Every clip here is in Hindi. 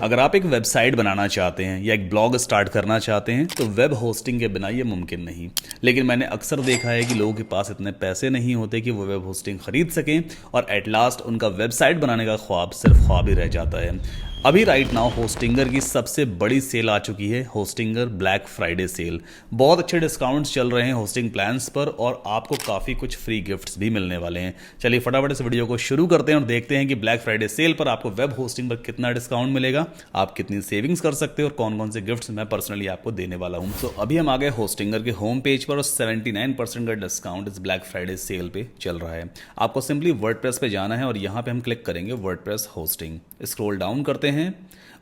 अगर आप एक वेबसाइट बनाना चाहते हैं या एक ब्लॉग स्टार्ट करना चाहते हैं तो वेब होस्टिंग के बिना ये मुमकिन नहीं। लेकिन मैंने अक्सर देखा है कि लोगों के पास इतने पैसे नहीं होते कि वो वेब होस्टिंग खरीद सकें और एट लास्ट उनका वेबसाइट बनाने का ख्वाब सिर्फ ख्वाब ही रह जाता है। अभी राइट नाउ होस्टिंगर की सबसे बड़ी सेल आ चुकी है, होस्टिंगर ब्लैक फ्राइडे सेल। बहुत अच्छे डिस्काउंट्स चल रहे हैं होस्टिंग प्लान्स पर और आपको काफ़ी कुछ फ्री गिफ्ट्स भी मिलने वाले हैं। चलिए फटाफट इस वीडियो को शुरू करते हैं और देखते हैं कि ब्लैक फ्राइडे सेल पर आपको वेब होस्टिंग पर कितना डिस्काउंट मिलेगा, आप कितनी सेविंग्स कर सकते हो और कौन कौन से गिफ्ट्स मैं पर्सनली आपको देने वाला हूँ। तो अभी हम आ गए होस्टिंगर के होम पेज पर और 79% का डिस्काउंट इस ब्लैक फ्राइडे सेल पे चल रहा है। आपको सिंपली वर्डप्रेस पे जाना है और यहाँ पे हम क्लिक करेंगे वर्डप्रेस होस्टिंग। स्क्रॉल डाउन करते हैं।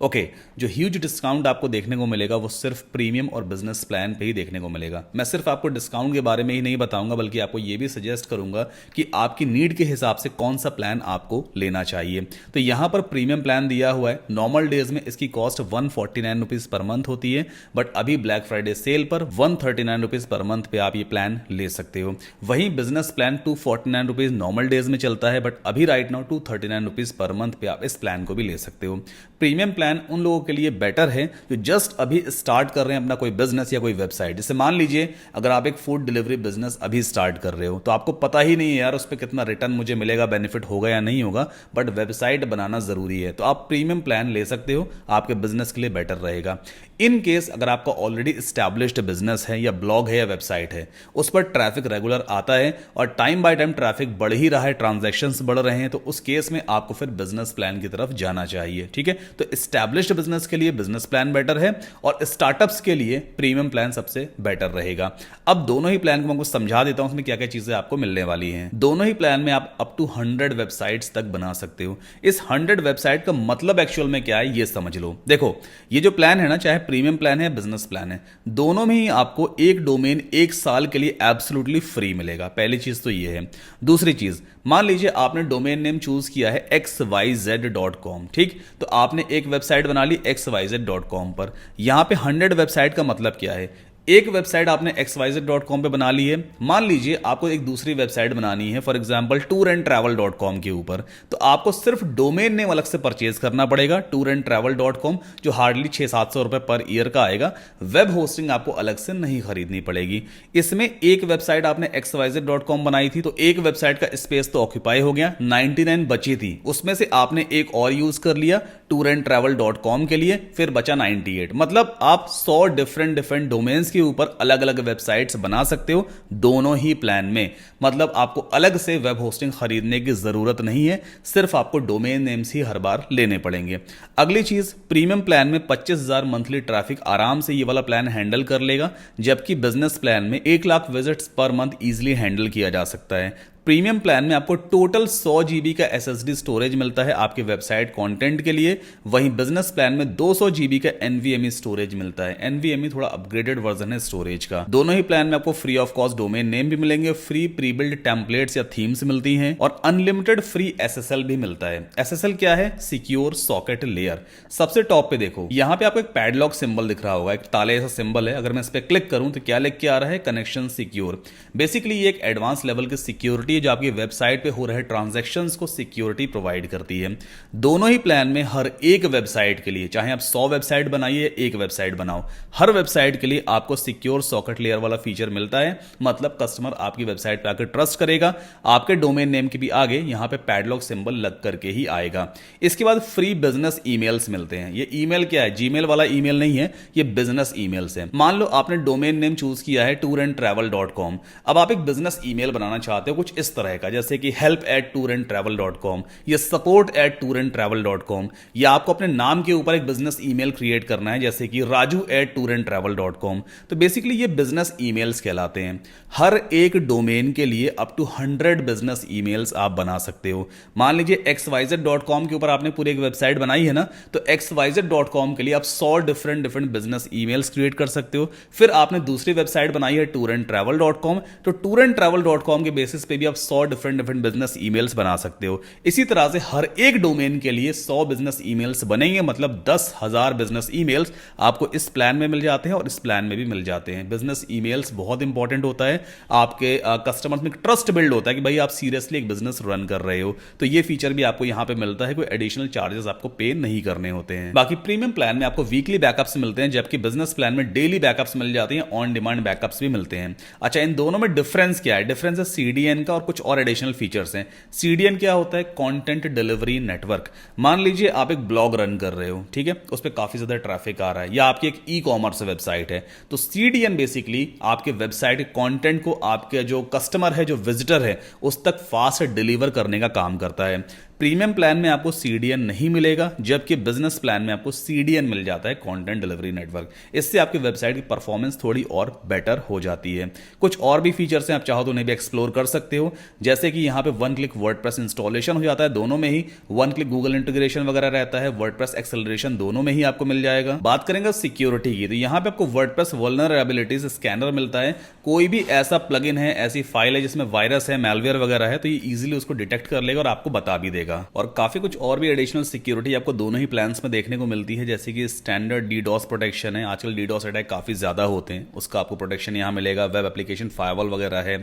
ओके, जो ह्यूज डिस्काउंट आपको देखने को मिलेगा वो सिर्फ प्रीमियम और बिजनेस प्लान पे ही देखने को मिलेगा। मैं सिर्फ आपको डिस्काउंट के बारे में ही नहीं बताऊंगा बल्कि आपको ये भी सजेस्ट करूंगा कि आपकी नीड के हिसाब से कौन सा प्लान आपको लेना चाहिए। तो यहाँ पर प्रीमियम प्लान दिया हुआ है। नॉर्मल डेज में इसकी कॉस्ट 149 रुपीज़ पर मंथ होती है, बट अभी ब्लैक फ्राइडे सेल पर 139 रुपीज़ पर मंथ पे आप ये प्लान ले सकते हो। वहीं business plan 249 rupees normal days में चलता है, बट अभी right now 239 rupees per month पे आप इस प्लान को भी ले सकते हो। प्रीमियम प्लान उन लोगों के लिए बेटर है जो जस्ट अभी स्टार्ट कर रहे हैं अपना कोई बिजनेस या कोई वेबसाइट। जैसे मान लीजिए अगर आप एक फूड डिलीवरी बिजनेस अभी स्टार्ट कर रहे हो तो आपको पता ही नहीं है यार उस पर कितना रिटर्न मुझे मिलेगा, बेनिफिट होगा या नहीं होगा, बट वेबसाइट बनाना जरूरी है, तो आप प्रीमियम प्लान ले सकते हो, आपके बिजनेस के लिए बेटर रहेगा। इन केस अगर आपका ऑलरेडी स्टैब्लिश्ड बिजनेस है या ब्लॉग है या वेबसाइट है, उस पर ट्रैफिक रेगुलर आता है और टाइम बाय टाइम ट्रैफिक बढ़ ही रहा है, ट्रांजैक्शंस बढ़ रहे हैं, तो उस केस में आपको फिर बिजनेस प्लान की तरफ जाना चाहिए। ठीक है, तो स्टैब्लिश्ड बिजनेस के लिए बिजनेस प्लान बेटर है और स्टार्टअप्स के लिए प्रीमियम प्लान सबसे बेटर रहेगा। अब दोनों ही प्लान को मैं आपको समझा देता हूं उसमें क्या क्या चीजें आपको मिलने वाली हैं। दोनों ही प्लान में आप अप टू 100 वेबसाइट्स तक बना सकते हो। इस 100 वेबसाइट का मतलब एक्चुअल में क्या है ये समझ लो। देखो, ये जो प्लान है ना, चाहे प्रीमियम प्लान है बिजनेस प्लान है, दोनों में ही आपको एक डोमेन 1 साल के लिए एब्सोल्युटली फ्री मिलेगा। पहली चीज तो ये है। दूसरी चीज, मान लीजिए आपने डोमेन नेम चूज किया है xyz.com, ठीक, तो आपने एक वेबसाइट बना ली xyz.com पर। यहां पे 100 वेबसाइट का मतलब क्या है? एक वेबसाइट आपने xyz.com पे बना ली है। मान लीजिए आपको एक दूसरी वेबसाइट बनानी है फॉर एग्जांपल tourandravel.com के ऊपर, तो आपको सिर्फ डोमेन नेम अलग से परचेज करना पड़ेगा tourandravel.com, जो हार्डली 600-700 रुपए पर ईयर का आएगा। वेब होस्टिंग आपको अलग से नहीं खरीदनी पड़ेगी। इसमें एक वेबसाइट आपने xyz.com बनाई थी तो एक वेबसाइट का स्पेस तो ऑक्यूपाई हो गया, 99 बची थी, उसमें से आपने एक और यूज कर लिया tourandravel.com के लिए, फिर बचा 98। मतलब आप 100 डिफरेंट डोमेन्स के ऊपर अलग अलग वेबसाइट्स बना सकते हो दोनों ही प्लान में। मतलब आपको अलग से वेब होस्टिंग खरीदने की जरूरत नहीं है, सिर्फ आपको डोमेन नेम्स ही हर बार लेने पड़ेंगे। अगली चीज, प्रीमियम प्लान में 25,000 मंथली ट्रैफिक आराम से ये वाला प्लान हैंडल कर लेगा, जबकि बिजनेस प्लान में 1 lakh visits per month easily handle किया जा सकता है। प्रीमियम प्लान में आपको टोटल 100 GB का SSD स्टोरेज मिलता है आपके वेबसाइट कंटेंट के लिए। वहीं बिजनेस प्लान में 200 GB का NVMe स्टोरेज मिलता है। NVMe थोड़ा अपग्रेडेड वर्जन है स्टोरेज का। दोनों ही प्लान में आपको free of cost domain name भी मिलेंगे, फ्री प्री बिल्ड टेम्पलेट्स या थीम्स मिलती हैं और अनलिमिटेड फ्री SSL भी मिलता है। SSL क्या है? Secure socket layer. सबसे टॉप पे देखो, यहाँ पे आपको एक पैडलॉक सिंबल दिख रहा होगा, एक ताले जैसा सिंबल है। अगर मैं इस पर क्लिक करूं तो क्या लिख के आ रहा है? Connection secure. बेसिकली ये एक एडवांस लेवल की सिक्योरिटी जो आपकी वेबसाइट पे हो रहे ट्रांजैक्शंस को सिक्योरिटी प्रोवाइड करती है। दोनों ही प्लान में हर एक वेबसाइट के लिए, चाहे आप 100 वेबसाइट बनाइए, एक वेबसाइट बनाओ, हर वेबसाइट के लिए आपको सिक्योर सॉकेट लेयर वाला फीचर मिलता है। मतलब कस्टमर आपकी वेबसाइट पे आकर ट्रस्ट करेगा। आपके डोमेन नेम के भी आगे यहां पे पैडलॉक सिंबल लग करके ही आएगा। इसके बाद फ्री बिजनेस ईमेल्स मिलते हैं। ये ईमेल क्या है? जीमेल वाला ईमेल नहीं है, ये बिजनेस ईमेल्स है। मान लो आपने डोमेन नेम चूज किया है tourandravel.com। अब आप एक बिजनेस ईमेल बनाना चाहते हो कुछ इस तरह का, जैसे कि help@tourandravel.com या support@tourandravel.com, या आपको अपने नाम के ऊपर एक बिजनेस ईमेल क्रिएट करना है जैसे कि raju@tourandravel.com। तो बेसिकली ये बिजनेस ईमेल्स कहलाते हैं। हर एक डोमेन के लिए अप टू 100 बिजनेस ईमेल्स आप बना सकते हो। मान लीजिए xyz.com के ऊपर आपने पूरी एक वेबसाइट बनाई है ना, तो xyz.com के लिए आप 100 डिफरेंट बिजनेस ईमेल्स क्रिएट कर सकते हो। फिर आपने दूसरी वेबसाइट बनाई है tourandravel.com, तो tourandravel.com के बेसिस पे भी आप आप 100 डिफरेंट बिजनेस ईमेल्स बना सकते हो। इसी तरह से हर एक डोमेन के लिए 100 बिजनेस ईमेल्स बनेंगे, मतलब 10,000 बिजनेस ईमेल्स आपको इस प्लान में मिल जाते हैं और इस प्लान में भी मिल जाते हैं। बिजनेस ईमेल्स बहुत इंपॉर्टेंट होता है, आपके कस्टमर्स में ट्रस्ट बिल्ड होता है कि भाई आप सीरियसली एक बिजनेस रन कर रहे हो, तो ये फीचर भी आपको यहां पे मिलता है, कोई एडिशनल चार्जेस आपको पे नहीं करने होते हैं। बाकी प्रीमियम प्लान में आपको वीकली बैकअप्स मिलते हैं, जबकि बिजनेस प्लान में डेली बैकअप्स मिल जाते हैं, ऑन डिमांड बैकअप्स भी मिलते हैं। अच्छा, इन दोनों में डिफरेंस क्या है? डिफरेंस है सीडीएन का और कुछ और एडिशनल फीचर्स हैं। सीडीएन क्या होता है? Content delivery network. मान लीजिए आप एक ब्लॉग रन कर रहे हो, ठीक है, उस पर काफी ज्यादा ट्रैफिक आ रहा है, या आपकी एक ई कॉमर्स वेबसाइट है, तो सीडीएन बेसिकली आपके वेबसाइट के कंटेंट को आपके जो कस्टमर है, जो विजिटर है, उस तक फास्ट डिलीवर करने का काम करता है। प्रीमियम प्लान में आपको सीडीएन नहीं मिलेगा, जबकि बिजनेस प्लान में आपको सीडीएन मिल जाता है, कंटेंट डिलीवरी नेटवर्क। इससे आपकी वेबसाइट की परफॉर्मेंस थोड़ी और बेटर हो जाती है। कुछ और भी फीचर्स हैं, आप चाहो तो उन्हें भी एक्सप्लोर कर सकते हो, जैसे कि यहाँ पे 1 क्लिक वर्डप्रेस इंस्टॉलेशन हो जाता है, दोनों में ही 1 क्लिक गूगल इंटीग्रेशन वगैरह रहता है, वर्डप्रेस एक्सेलरेशन दोनों में ही आपको मिल जाएगा। बात करेंगे सिक्योरिटी की, तो यहाँ पे आपको वर्डप्रेस वल्नरेबिलिटीज स्कैनर मिलता है। कोई भी ऐसा प्लगइन है, ऐसी फाइल है जिसमें वायरस है, मैलवेयर वगैरह है, तो ये इजीली उसको डिटेक्ट कर लेगा और आपको बता भी देगा। और काफी कुछ और भी एडिशनल सिक्योरिटी आपको दोनों ही प्लान्स में देखने को मिलती है, जैसे कि स्टैंडर्ड डीडॉस प्रोटेक्शन है, आजकल डीडॉस अटैक काफी ज्यादा होते हैं, उसका आपको प्रोटेक्शन यहां मिलेगा। वेब एप्लीकेशन फायरवॉल वगैरह है,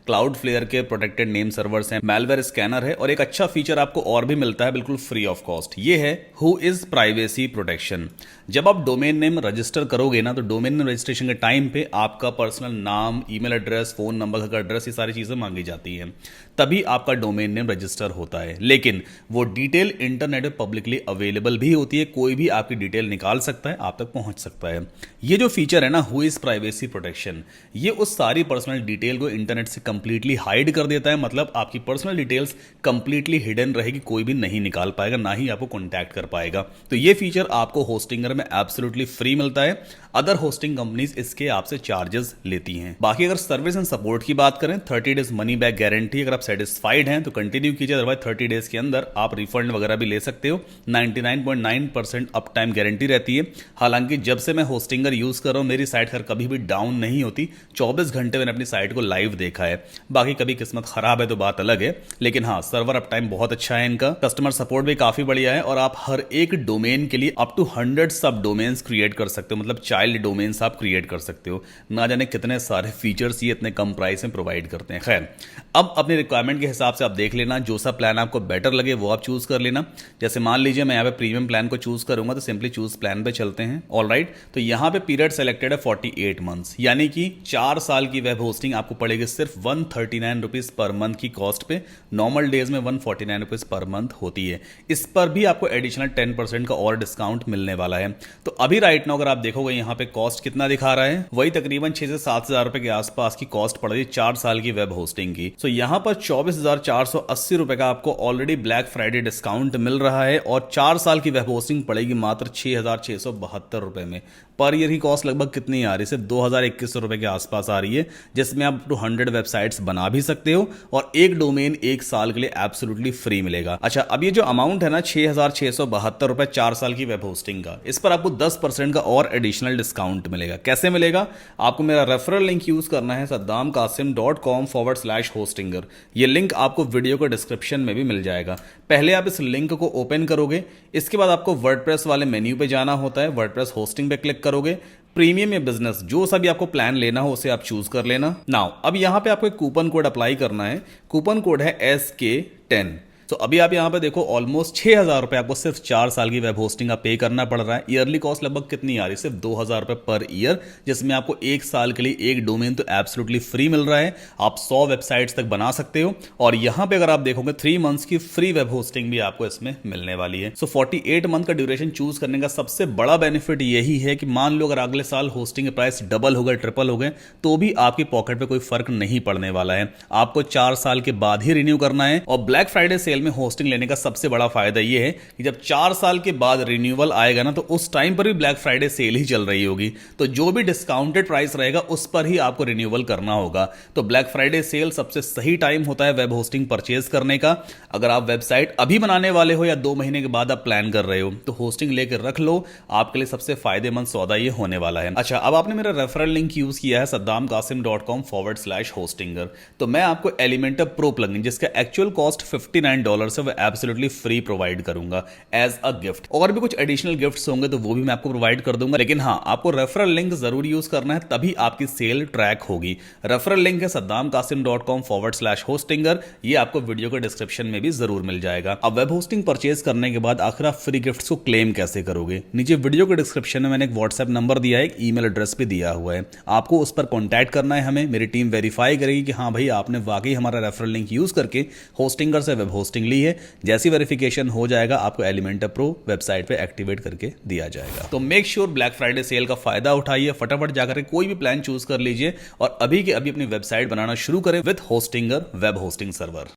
क्लाउड फ्लेयर के प्रोटेक्टेड नेम सर्वर्स हैं, मैलवेयर स्कैनर है, और एक अच्छा फीचर आपको और भी मिलता है बिल्कुल फ्री ऑफ कॉस्ट, ये है हु इज प्राइवेसी प्रोटेक्शन। जब आप डोमेन नेम रजिस्टर करोगे ना, तो डोमेन नेम रजिस्ट्रेशन के टाइम पे आपका पर्सनल नाम, ईमेल एड्रेस, फोन नंबर का एड्रेस, ये सारी चीजें मांगी जाती हैं, तभी आपका डोमेन नेम रजिस्टर होता है। लेकिन वो डिटेल इंटरनेट पे पब्लिकली अवेलेबल भी होती है, कोई भी आपकी डिटेल निकाल सकता है, आप तक पहुंच सकता है। ये जो फीचर है ना, हु इज प्राइवेसी प्रोटेक्शन, ये उस सारी पर्सनल डिटेल को इंटरनेट से कंप्लीटली हाइड कर देता है, मतलब आपकी पर्सनल डिटेल्स कंप्लीटली हिडन रहेगी, कोई भी नहीं निकाल पाएगा, ना ही आपको कॉन्टैक्ट कर पाएगा। तो ये फीचर आपको होस्टिंगर में एब्सोल्युटली फ्री मिलता है, अदर होस्टिंग कंपनीज इसके आपसे चार्जेस लेती हैं। बाकी अगर सर्विस एंड सपोर्ट की बात करें, 30 डेज मनी बैक गारंटी, अगर आप सेटिस्फाइड हैं तो कंटिन्यू कीजिए, अदरवाइज 30 डेज के अंदर आप रिफंड वगैरह भी ले सकते हो। 99.9% अप टाइम गारंटी रहती है। हालांकि जब से मैं होस्टिंगर यूज कर रहा हूं, मेरी साइट खैर कभी भी डाउन नहीं होती, 24 घंटे मैंने अपनी साइट को लाइव देखा है। बाकी कभी किस्मत खराब है तो बात अलग है, लेकिन हाँ, सर्वर अप टाइम बहुत अच्छा है इनका, कस्टमर सपोर्ट भी काफी बढ़िया है, और आप हर एक डोमेन के लिए अप टू 100 सब डोमेन्स क्रिएट कर सकते हो, मतलब चाइल्ड डोमेन्स आप क्रिएट कर सकते हो। ना जाने कितने सारे फीचर्स ये इतने कम प्राइस में प्रोवाइड करते हैं। खैर, अब अपने रिक्वायरमेंट के हिसाब से आप देख लेना, जो सा प्लान आपको बेटर लगे वो आप चूज कर लेना। जैसे मान लीजिए मैं यहाँ पे प्रीमियम प्लान को चूज करूंगा, तो सिंपली चूज प्लान पे चलते हैं। ऑलराइट, तो यहाँ पे पीरियड सेलेक्टेड है 48 मंथ्स, यानी कि 4 साल की वेब होस्टिंग आपको पड़ेगी सिर्फ 139 रुपीज पर मंथ की कॉस्ट पे। नॉर्मल डेज में 149 रुपीज पर मंथ होती है। इस पर भी आपको एडिशनल 10% का और डिस्काउंट मिलने वाला है। तो अभी राइट नाउ अगर आप देखोगे यहाँ पे कॉस्ट कितना दिखा रहा है, वही तकरीबन 6 से 7 हजार रुपए के आसपास की कॉस्ट पड़ रही है 4 साल की वेब होस्टिंग की। सो यहाँ पर 24,480 रुपए का आपको ऑलरेडी ब्लैक फ्राइडे डिस्काउंट मिल रहा है, और 4 साल की वेब होस्टिंग पड़ेगी मात्र 6,672 रुपए में। पर ईयर की कॉस्ट लगभग कितनी आ रही है? सिर्फ 2,021 रुपए के आसपास आ रही है, जिसमें आप 200 वेबसाइट्स बना भी सकते हो, और एक डोमेन 1 साल के लिए एब्सोल्युटली फ्री मिलेगा। अच्छा, अब ये जो अमाउंट है ना 6,672 रुपए 4 साल की वेब होस्टिंग का, इस पर आपको 10% का और एडिशनल डिस्काउंट मिलेगा। कैसे मिलेगा? आपको मेरा रेफरल लिंक यूज करना है, saddamkasim.com/hostinger। ये लिंक आपको वीडियो के डिस्क्रिप्शन में भी मिल जाएगा। पहले आप इस लिंक को ओपन करोगे, इसके बाद आपको वर्डप्रेस वाले मेन्यू पे जाना होता है, वर्डप्रेस होस्टिंग पे क्लिक करोगे, प्रीमियम या बिजनेस जो सा भी आपको प्लान लेना हो उसे आप चूज कर लेना। नाउ अब यहां पे आपको एक कूपन कोड अप्लाई करना है, कूपन कोड है SK10। तो अभी आप यहाँ पे देखो ऑलमोस्ट 6,000 रुपए आपको सिर्फ 4 साल की वेब होस्टिंग का पे करना पड़ रहा है। ईयरली कॉस्ट लगभग कितनी आ रही है? सिर्फ 2,000 रुपए पर ईयर, जिसमें आपको 1 साल के लिए एक डोमेन तो एब्सोल्युटली फ्री मिल रहा है। आप 100 वेबसाइट्स तक बना सकते हो, और यहाँ पे अगर आप देखोगे 3 मंथ्स की फ्री वेब होस्टिंग भी आपको इसमें मिलने वाली है। सो 48 मंथ का ड्यूरेशन चूज करने का सबसे बड़ा बेनिफिट यही है कि मान लो अगर अगले साल होस्टिंग के प्राइस डबल हो गए, ट्रिपल हो गए, तो भी आपकी पॉकेट पे कोई फर्क नहीं पड़ने वाला है। आपको 4 साल के बाद ही रिन्यू करना है, और ब्लैक फ्राइडे सेल सेल में होस्टिंग लेने का सबसे बड़ा फायदा ये है कि जब 4 साल के बाद रिन्यूअल आएगा ना, तो उस टाइम पर भी ब्लैक फ्राइडे सेल ही चल रही होगी, तो जो भी डिस्काउंटेड प्राइस रहेगा उस पर ही आपको रिन्यूअल करना होगा। तो ब्लैक फ्राइडे सेल सबसे सही टाइम होता है वेब होस्टिंग परचेज करने का। अगर आप वेबसाइट अभी बनाने वाले हो या 2 महीने के बाद आप प्लान कर रहे हो, तो होस्टिंग लेकर रख लो, आपके लिए सबसे फायदेमंद सौदा ये होने वाला है। अच्छा, अब आपने मेरा रेफरल लिंक यूज किया है saddamkasim.com/hostinger, तो मैं आपको एलिमेंटर प्रो प्लगइन, जिसका एक्चुअल कॉस्ट $59 है, वो एब्सोल्युटली फ्री प्रोवाइड करूंगा एज अ गिफ्ट। और भी कुछ एडिशनल गिफ्ट्स होंगे तो वो भी मैं आपको प्रोवाइड कर दूंगा, लेकिन हाँ, आपको रेफरल लिंक जरूर यूज करना है, तभी आपकी सेल ट्रैक होगी। रेफरल लिंक है saddamkasim.com/hostinger, ये आपको वीडियो के डिस्क्रिप्शन में भी जरूर मिल जाएगा। अब वेब होस्टिंग परचेज करने के बाद आखिर आप फ्री गिफ्ट्स को क्लेम कैसे करोगे? नीचे वीडियो के डिस्क्रिप्शन में मैंने एक व्हाट्सएप नंबर दिया है, एक ईमेल एड्रेस भी दिया हुआ है, आपको उस पर कॉन्टैक्ट करना है हमें। मेरी टीम वेरीफाई करेगी कि हाँ भाई, आपने वाकई हमारा रेफरल लिंक यूज करके होस्टिंगर से वेब होस्टिंग ली है। जैसी वेरिफिकेशन हो जाएगा, आपको एलिमेंटर प्रो वेबसाइट पे एक्टिवेट करके दिया जाएगा। तो make sure black Friday sale का फायदा उठाइए, फटाफट जाकर कोई भी प्लान चूज कर लीजिए और अभी के अभी अपनी वेबसाइट बनाना शुरू करें with Hostinger web hosting server.